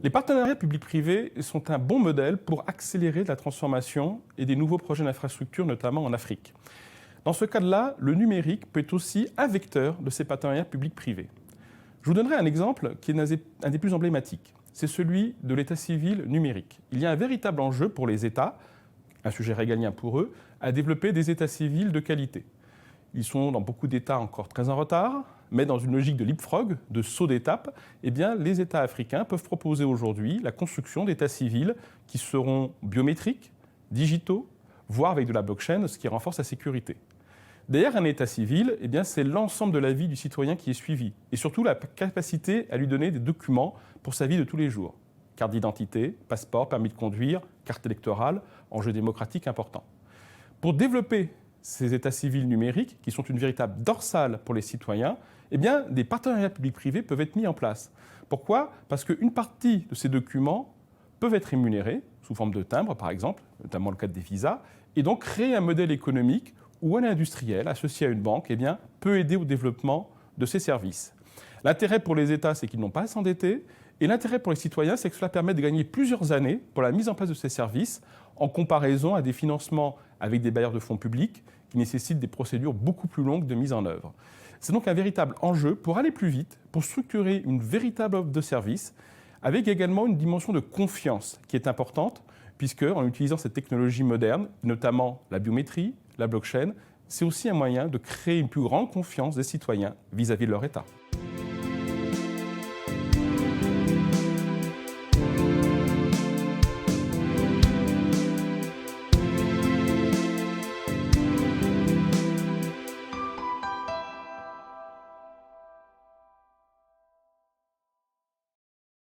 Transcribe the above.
Les partenariats publics-privés sont un bon modèle pour accélérer la transformation et des nouveaux projets d'infrastructure, notamment en Afrique. Dans ce cadre-là, le numérique peut être aussi un vecteur de ces partenariats publics-privés. Je vous donnerai un exemple qui est un des plus emblématiques. C'est celui de l'état civil numérique. Il y a un véritable enjeu pour les États, un sujet régalien pour eux, à développer des états civils de qualité. Ils sont dans beaucoup d'États encore très en retard, mais dans une logique de leapfrog, de saut d'étape, eh bien, les États africains peuvent proposer aujourd'hui la construction d'états civils qui seront biométriques, digitaux, voire avec de la blockchain, ce qui renforce la sécurité. Derrière un état civil, eh bien, c'est l'ensemble de la vie du citoyen qui est suivi, et surtout la capacité à lui donner des documents pour sa vie de tous les jours. Carte d'identité, passeport, permis de conduire, carte électorale, enjeu démocratique important. Pour développer ces états civils numériques, qui sont une véritable dorsale pour les citoyens, eh bien, des partenariats publics-privés peuvent être mis en place. Pourquoi ? Parce qu'une partie de ces documents peuvent être rémunérés, sous forme de timbres par exemple, notamment le cadre des visas, et donc créer un modèle économique où un industriel associé à une banque eh bien, peut aider au développement de ces services. L'intérêt pour les États, c'est qu'ils n'ont pas à s'endetter, et l'intérêt pour les citoyens, c'est que cela permet de gagner plusieurs années pour la mise en place de ces services, en comparaison à des financements avec des bailleurs de fonds publics qui nécessitent des procédures beaucoup plus longues de mise en œuvre. C'est donc un véritable enjeu pour aller plus vite, pour structurer une véritable offre de services, avec également une dimension de confiance qui est importante, puisque en utilisant cette technologie moderne, notamment la biométrie, la blockchain, c'est aussi un moyen de créer une plus grande confiance des citoyens vis-à-vis de leur État.